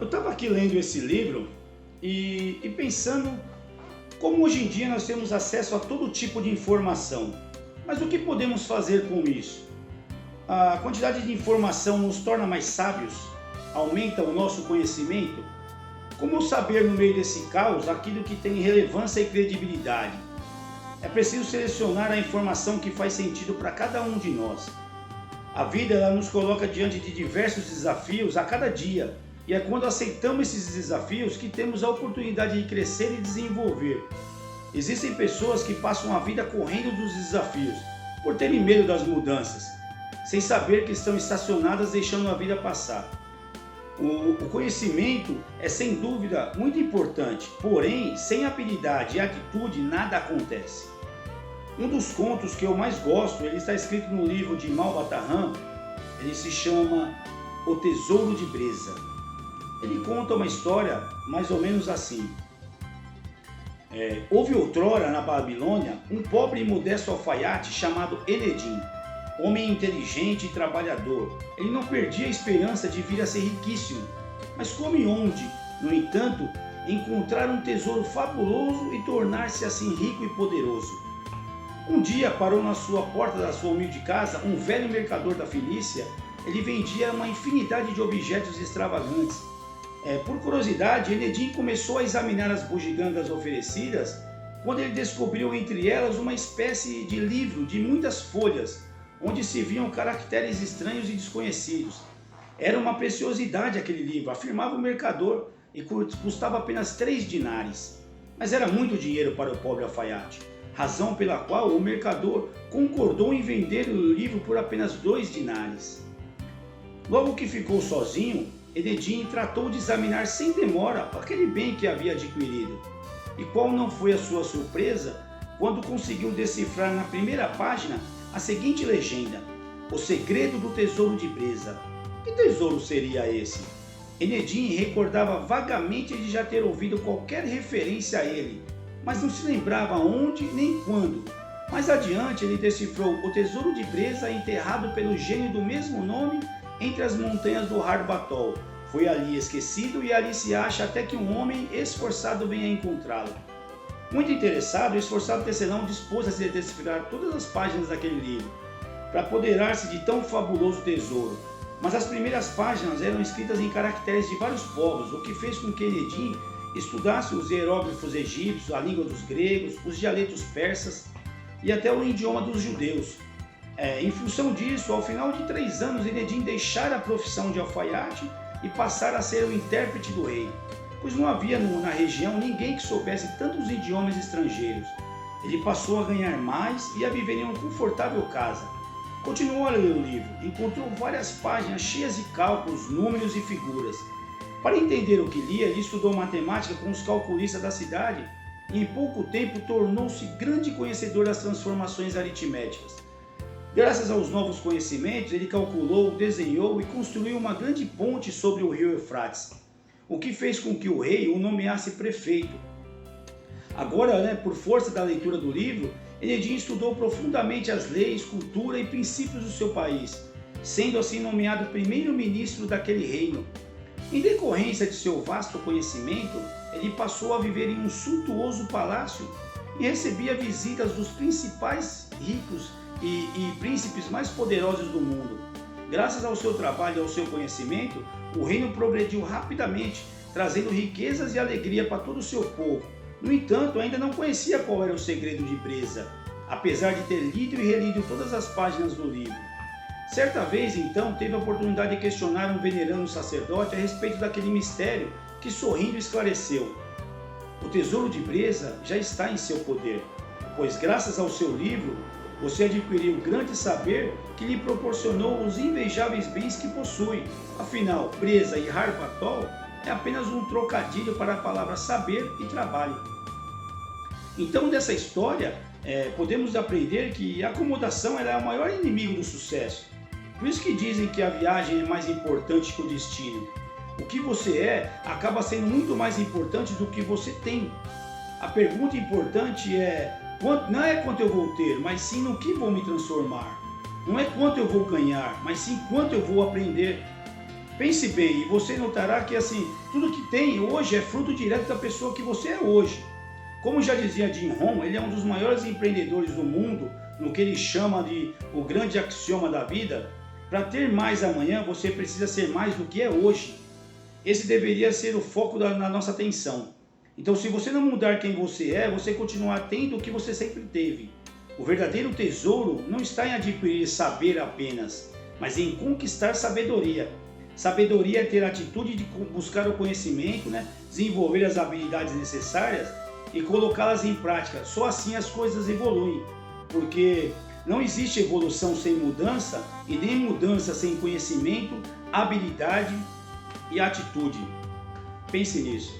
Eu estava aqui lendo esse livro e pensando como hoje em dia nós temos acesso a todo tipo de informação. Mas o que podemos fazer com isso? A quantidade de informação nos torna mais sábios? Aumenta o nosso conhecimento? Como saber no meio desse caos aquilo que tem relevância e credibilidade? É preciso selecionar a informação que faz sentido para cada um de nós. A vida ela nos coloca diante de diversos desafios a cada dia, e é quando aceitamos esses desafios que temos a oportunidade de crescer e desenvolver. Existem pessoas que passam a vida correndo dos desafios, por terem medo das mudanças, sem saber que estão estacionadas deixando a vida passar. O conhecimento é sem dúvida muito importante, porém, sem habilidade e atitude nada acontece. Um dos contos que eu mais gosto, ele está escrito no livro de Malbataan, ele se chama O Tesouro de Breza. Ele conta uma história mais ou menos assim. Houve outrora na Babilônia um pobre e modesto alfaiate chamado Enedim, homem inteligente e trabalhador. Ele não perdia a esperança de vir a ser riquíssimo, mas como e onde, no entanto, encontrar um tesouro fabuloso e tornar-se assim rico e poderoso. Um dia parou na sua porta da sua humilde casa um velho mercador da Fenícia. Ele vendia uma infinidade de objetos extravagantes. Por curiosidade, Enedim começou a examinar as bugigangas oferecidas, quando ele descobriu entre elas uma espécie de livro de muitas folhas, onde se viam caracteres estranhos e desconhecidos. Era uma preciosidade aquele livro, afirmava o mercador, e custava apenas 3 dinares. Mas era muito dinheiro para o pobre alfaiate, razão pela qual o mercador concordou em vender o livro por apenas 2 dinares. Logo que ficou sozinho, Enedim tratou de examinar sem demora aquele bem que havia adquirido. E qual não foi a sua surpresa quando conseguiu decifrar na primeira página a seguinte legenda: O segredo do tesouro de Breza. Que tesouro seria esse? Enedim recordava vagamente de já ter ouvido qualquer referência a ele, mas não se lembrava onde nem quando. Mais adiante ele decifrou o tesouro de Breza enterrado pelo gênio do mesmo nome entre as montanhas do Harbatol. Foi ali esquecido e ali se acha até que um homem esforçado venha encontrá-lo. Muito interessado, o esforçado tecelão dispôs-se a decifrar todas as páginas daquele livro, para apoderar-se de tão fabuloso tesouro. Mas as primeiras páginas eram escritas em caracteres de vários povos, o que fez com que Enedim estudasse os hieróglifos egípcios, a língua dos gregos, os dialetos persas e até o idioma dos judeus. Em função disso, ao final de 3 anos, Enedim deixara a profissão de alfaiate e passara a ser o intérprete do rei, pois não havia na região ninguém que soubesse tantos idiomas estrangeiros. Ele passou a ganhar mais e a viver em uma confortável casa. Continuou a ler o livro, encontrou várias páginas cheias de cálculos, números e figuras. Para entender o que lia, ele estudou matemática com os calculistas da cidade e em pouco tempo tornou-se grande conhecedor das transformações aritméticas. Graças aos novos conhecimentos, ele calculou, desenhou e construiu uma grande ponte sobre o rio Eufrates, o que fez com que o rei o nomeasse prefeito. Agora, por força da leitura do livro, Enedim estudou profundamente as leis, cultura e princípios do seu país, sendo assim nomeado primeiro-ministro daquele reino. Em decorrência de seu vasto conhecimento, ele passou a viver em um suntuoso palácio e recebia visitas dos principais ricos e príncipes mais poderosos do mundo. Graças ao seu trabalho e ao seu conhecimento, o reino progrediu rapidamente, trazendo riquezas e alegria para todo o seu povo. No entanto, ainda não conhecia qual era o segredo de Breza, apesar de ter lido e relido todas as páginas do livro. Certa vez, então, teve a oportunidade de questionar um venerando sacerdote a respeito daquele mistério, que sorrindo esclareceu: o tesouro de Breza já está em seu poder, pois graças ao seu livro, você adquiriu grande saber que lhe proporcionou os invejáveis bens que possui. Afinal, Breza e Harbatol é apenas um trocadilho para a palavra saber e trabalho. Então, dessa história, podemos aprender que a acomodação é o maior inimigo do sucesso. Por isso que dizem que a viagem é mais importante que o destino. O que você acaba sendo muito mais importante do que você tem. A pergunta importante não é quanto eu vou ter, mas sim no que vou me transformar. Não é quanto eu vou ganhar, mas sim quanto eu vou aprender. Pense bem e você notará que assim, tudo que tem hoje é fruto direto da pessoa que você é hoje. Como já dizia Jim Rohn, ele é um dos maiores empreendedores do mundo, no que ele chama de o grande axioma da vida. Para ter mais amanhã, você precisa ser mais do que é hoje. Esse deveria ser o foco na nossa atenção. Então, se você não mudar quem você é, você continuará tendo o que você sempre teve. O verdadeiro tesouro não está em adquirir saber apenas, mas em conquistar sabedoria. Sabedoria é ter a atitude de buscar o conhecimento, desenvolver as habilidades necessárias e colocá-las em prática. Só assim as coisas evoluem, porque não existe evolução sem mudança e nem mudança sem conhecimento, habilidade e atitude. Pense nisso.